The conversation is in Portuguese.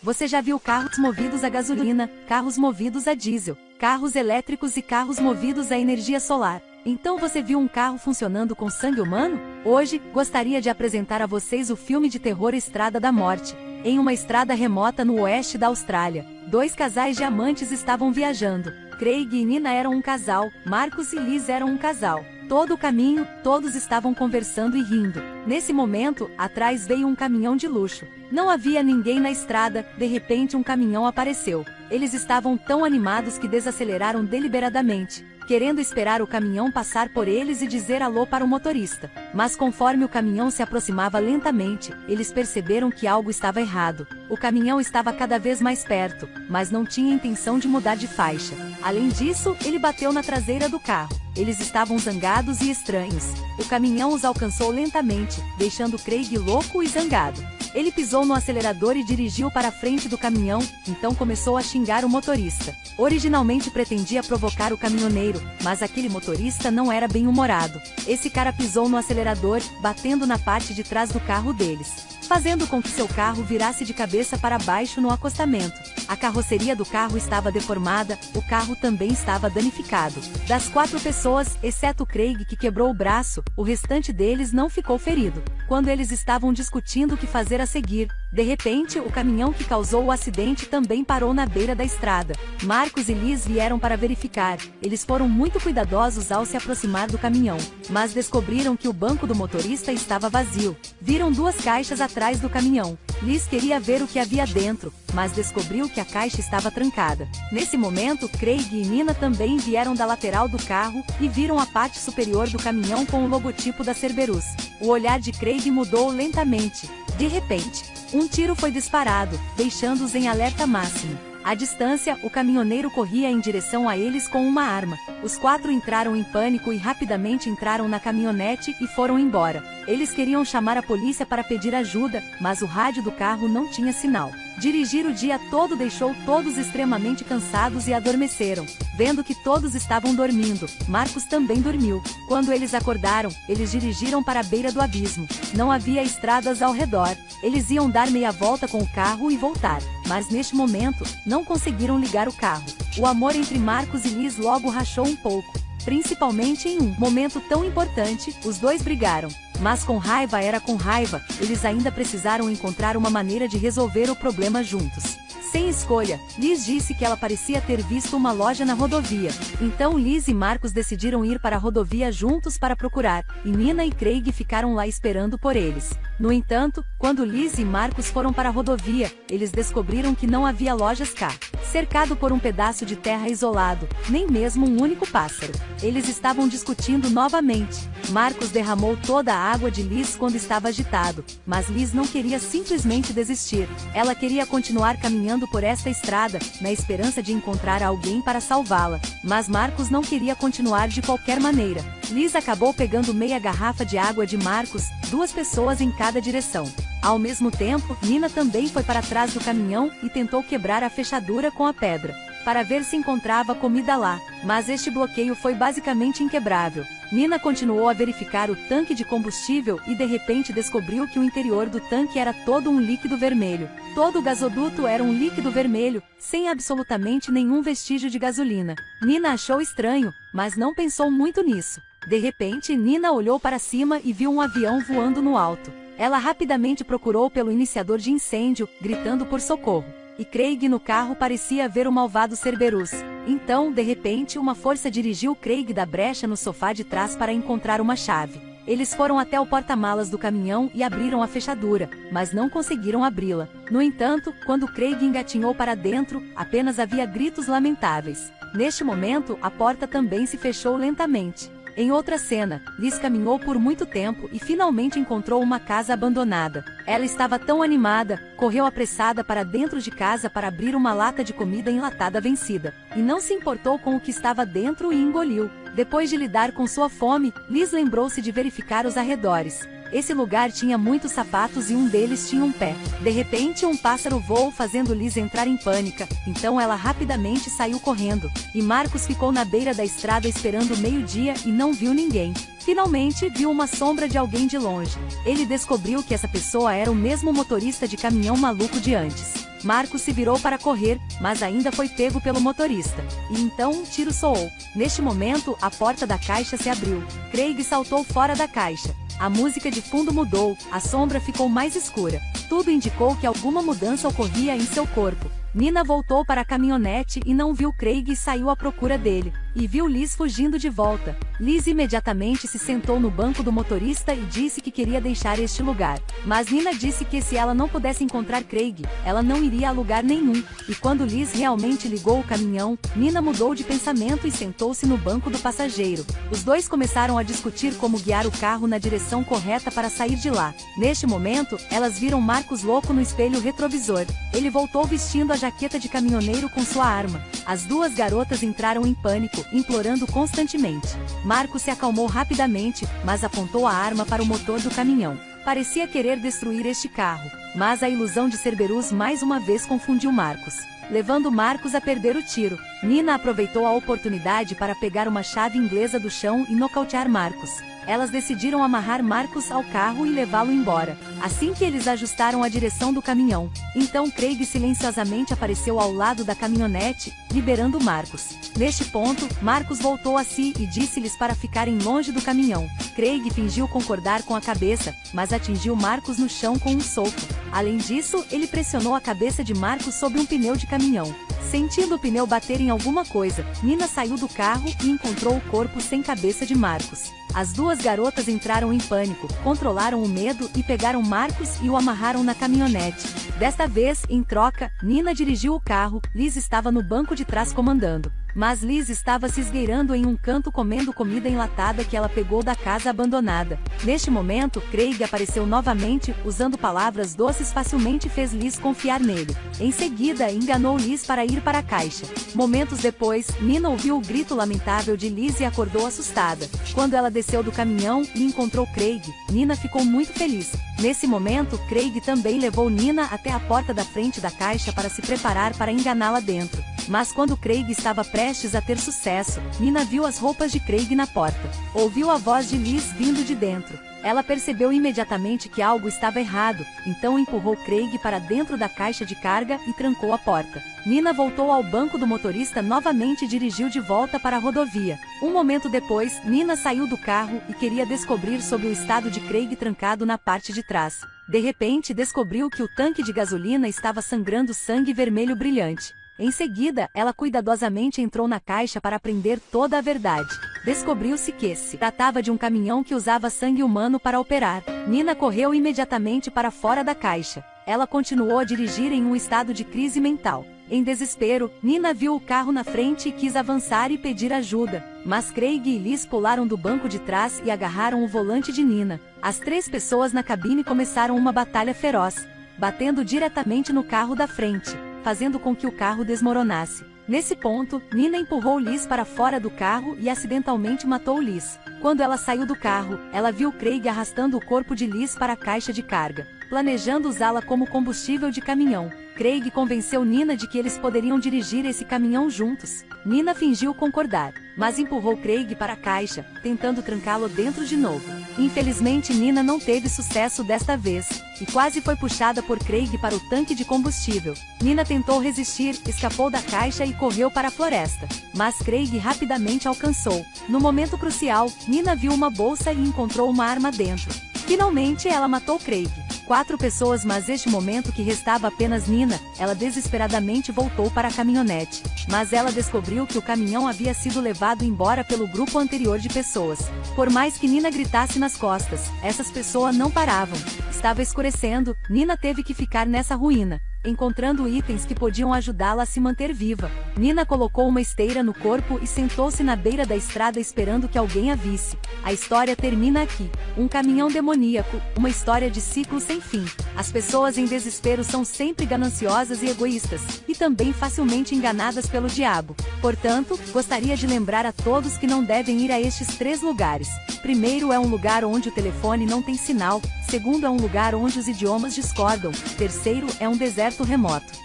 Você já viu carros movidos a gasolina, carros movidos a diesel, carros elétricos e carros movidos a energia solar? Então você viu um carro funcionando com sangue humano? Hoje, gostaria de apresentar a vocês o filme de terror Estrada da Morte. Em uma estrada remota no oeste da Austrália, dois casais de amantes estavam viajando. Craig e Nina eram um casal, Marcus e Liz eram um casal. Todo o caminho, todos estavam conversando e rindo. Nesse momento, atrás veio um caminhão de luxo. Não havia ninguém na estrada, de repente um caminhão apareceu. Eles estavam tão animados que desaceleraram deliberadamente, querendo esperar o caminhão passar por eles e dizer alô para o motorista. Mas conforme o caminhão se aproximava lentamente, eles perceberam que algo estava errado. O caminhão estava cada vez mais perto, mas não tinha intenção de mudar de faixa. Além disso, ele bateu na traseira do carro. Eles estavam zangados e estranhos. O caminhão os alcançou lentamente, deixando Craig louco e zangado. Ele pisou no acelerador e dirigiu para a frente do caminhão, então começou a xingar o motorista. Originalmente pretendia provocar o caminhoneiro, mas aquele motorista não era bem-humorado. Esse cara pisou no acelerador, batendo na parte de trás do carro deles, fazendo com que seu carro virasse de cabeça para baixo no acostamento. A carroceria do carro estava deformada, o carro também estava danificado. Das 4 pessoas, exceto Craig que quebrou o braço, o restante deles não ficou ferido. Quando eles estavam discutindo o que fazer a seguir, de repente o caminhão que causou o acidente também parou na beira da estrada. Marcus e Liz vieram para verificar. Eles foram muito cuidadosos ao se aproximar do caminhão, mas descobriram que o banco do motorista estava vazio. Viram 2 caixas atrás do caminhão. Liz queria ver o que havia dentro, mas descobriu que a caixa estava trancada. Nesse momento, Craig e Nina também vieram da lateral do carro e viram a parte superior do caminhão com o logotipo da Cerberus. O olhar de Craig mudou lentamente. De repente, um tiro foi disparado, deixando-os em alerta máximo. À distância, o caminhoneiro corria em direção a eles com uma arma. Os 4 entraram em pânico e rapidamente entraram na caminhonete e foram embora. Eles queriam chamar a polícia para pedir ajuda, mas o rádio do carro não tinha sinal. Dirigir o dia todo deixou todos extremamente cansados e adormeceram. Vendo que todos estavam dormindo, Marcus também dormiu. Quando eles acordaram, eles dirigiram para a beira do abismo. Não havia estradas ao redor. Eles iam dar meia volta com o carro e voltar, mas neste momento, não conseguiram ligar o carro. O amor entre Marcus e Liz logo rachou um pouco. Principalmente em um momento tão importante, os dois brigaram. Mas com raiva era com raiva, eles ainda precisaram encontrar uma maneira de resolver o problema juntos. Sem escolha, Liz disse que ela parecia ter visto uma loja na rodovia. Então Liz e Marcus decidiram ir para a rodovia juntos para procurar, e Nina e Craig ficaram lá esperando por eles. No entanto, quando Liz e Marcus foram para a rodovia, eles descobriram que não havia lojas cá. Cercado por um pedaço de terra isolado, nem mesmo um único pássaro. Eles estavam discutindo novamente. Marcus derramou toda a água de Liz quando estava agitado, mas Liz não queria simplesmente desistir. Ela queria continuar caminhando por esta estrada, na esperança de encontrar alguém para salvá-la. Mas Marcus não queria continuar de qualquer maneira. Liz acabou pegando meia garrafa de água de Marcus, 2 pessoas em cada direção. Ao mesmo tempo, Nina também foi para trás do caminhão e tentou quebrar a fechadura com a pedra, para ver se encontrava comida lá, mas este bloqueio foi basicamente inquebrável. Nina continuou a verificar o tanque de combustível e de repente descobriu que o interior do tanque era todo um líquido vermelho. Todo o gasoduto era um líquido vermelho, sem absolutamente nenhum vestígio de gasolina. Nina achou estranho, mas não pensou muito nisso. De repente, Nina olhou para cima e viu um avião voando no alto. Ela rapidamente procurou pelo iniciador de incêndio, gritando por socorro. E Craig no carro parecia ver o malvado Cerberus. Então, de repente, uma força dirigiu Craig da brecha no sofá de trás para encontrar uma chave. Eles foram até o porta-malas do caminhão e abriram a fechadura, mas não conseguiram abri-la. No entanto, quando Craig engatinhou para dentro, apenas havia gritos lamentáveis. Neste momento, a porta também se fechou lentamente. Em outra cena, Liz caminhou por muito tempo e finalmente encontrou uma casa abandonada. Ela estava tão animada, correu apressada para dentro de casa para abrir uma lata de comida enlatada vencida, e não se importou com o que estava dentro e engoliu. Depois de lidar com sua fome, Liz lembrou-se de verificar os arredores. Esse lugar tinha muitos sapatos e um deles tinha um pé. De repente um pássaro voou fazendo Liz entrar em pânica, então ela rapidamente saiu correndo. E Marcus ficou na beira da estrada esperando meio-dia e não viu ninguém. Finalmente viu uma sombra de alguém de longe. Ele descobriu que essa pessoa era o mesmo motorista de caminhão maluco de antes. Marcos se virou para correr, mas ainda foi pego pelo motorista. E então um tiro soou. Neste momento, a porta da caixa se abriu. Craig saltou fora da caixa. A música de fundo mudou, a sombra ficou mais escura. Tudo indicou que alguma mudança ocorria em seu corpo. Nina voltou para a caminhonete e não viu Craig e saiu à procura dele. E viu Liz fugindo de volta. Liz imediatamente se sentou no banco do motorista e disse que queria deixar este lugar. Mas Nina disse que se ela não pudesse encontrar Craig, ela não iria a lugar nenhum. E quando Liz realmente ligou o caminhão, Nina mudou de pensamento e sentou-se no banco do passageiro. Os dois começaram a discutir como guiar o carro na direção correta para sair de lá. Neste momento, elas viram Marcos louco no espelho retrovisor. Ele voltou vestindo a jaqueta de caminhoneiro com sua arma. As duas garotas entraram em pânico, implorando constantemente. Marcos se acalmou rapidamente, mas apontou a arma para o motor do caminhão. Parecia querer destruir este carro, mas a ilusão de Cerberus mais uma vez confundiu Marcos, levando Marcos a perder o tiro. Nina aproveitou a oportunidade para pegar uma chave inglesa do chão e nocautear Marcos. Elas decidiram amarrar Marcos ao carro e levá-lo embora. Assim que eles ajustaram a direção do caminhão, então Craig silenciosamente apareceu ao lado da caminhonete, liberando Marcos. Neste ponto, Marcos voltou a si e disse-lhes para ficarem longe do caminhão. Craig fingiu concordar com a cabeça, mas atingiu Marcos no chão com um soco. Além disso, ele pressionou a cabeça de Marcos sobre um pneu de caminhão. Sentindo o pneu bater em alguma coisa, Nina saiu do carro e encontrou o corpo sem cabeça de Marcos. As duas garotas entraram em pânico, controlaram o medo e pegaram Marcos e o amarraram na caminhonete. Desta vez, em troca, Nina dirigiu o carro, Liz estava no banco de trás comandando. Mas Liz estava se esgueirando em um canto comendo comida enlatada que ela pegou da casa abandonada. Neste momento, Craig apareceu novamente, usando palavras doces facilmente fez Liz confiar nele. Em seguida, enganou Liz para ir para a caixa. Momentos depois, Nina ouviu o grito lamentável de Liz e acordou assustada. Quando ela desceu do caminhão e encontrou Craig, Nina ficou muito feliz. Nesse momento, Craig também levou Nina até a porta da frente da caixa para se preparar para enganá-la dentro. Mas quando Craig estava prestes a ter sucesso, Nina viu as roupas de Craig na porta. Ouviu a voz de Liz vindo de dentro. Ela percebeu imediatamente que algo estava errado, então empurrou Craig para dentro da caixa de carga e trancou a porta. Nina voltou ao banco do motorista novamente e dirigiu de volta para a rodovia. Um momento depois, Nina saiu do carro e queria descobrir sobre o estado de Craig trancado na parte de trás. De repente, descobriu que o tanque de gasolina estava sangrando sangue vermelho brilhante. Em seguida, ela cuidadosamente entrou na caixa para aprender toda a verdade. Descobriu-se que se tratava de um caminhão que usava sangue humano para operar. Nina correu imediatamente para fora da caixa. Ela continuou a dirigir em um estado de crise mental. Em desespero, Nina viu o carro na frente e quis avançar e pedir ajuda. Mas Craig e Liz pularam do banco de trás e agarraram o volante de Nina. As três pessoas na cabine começaram uma batalha feroz, batendo diretamente no carro da frente, fazendo com que o carro desmoronasse. Nesse ponto, Nina empurrou Liz para fora do carro e acidentalmente matou Liz. Quando ela saiu do carro, ela viu Craig arrastando o corpo de Liz para a caixa de carga, planejando usá-la como combustível de caminhão. Craig convenceu Nina de que eles poderiam dirigir esse caminhão juntos. Nina fingiu concordar, mas empurrou Craig para a caixa, tentando trancá-lo dentro de novo. Infelizmente, Nina não teve sucesso desta vez, e quase foi puxada por Craig para o tanque de combustível. Nina tentou resistir, escapou da caixa e correu para a floresta, mas Craig rapidamente alcançou. No momento crucial, Nina viu uma bolsa e encontrou uma arma dentro. Finalmente, ela matou Craig. 4 pessoas, mas neste momento que restava apenas Nina, ela desesperadamente voltou para a caminhonete. Mas ela descobriu que o caminhão havia sido levado embora pelo grupo anterior de pessoas. Por mais que Nina gritasse nas costas, essas pessoas não paravam. Estava escurecendo, Nina teve que ficar nessa ruína, encontrando itens que podiam ajudá-la a se manter viva. Nina colocou uma esteira no corpo e sentou-se na beira da estrada esperando que alguém a visse. A história termina aqui. Um caminhão demoníaco, uma história de ciclo sem fim. As pessoas em desespero são sempre gananciosas e egoístas, e também facilmente enganadas pelo diabo. Portanto, gostaria de lembrar a todos que não devem ir a estes 3 lugares. Primeiro, é um lugar onde o telefone não tem sinal. Segundo, é um lugar onde os idiomas discordam. Terceiro, é um deserto remoto.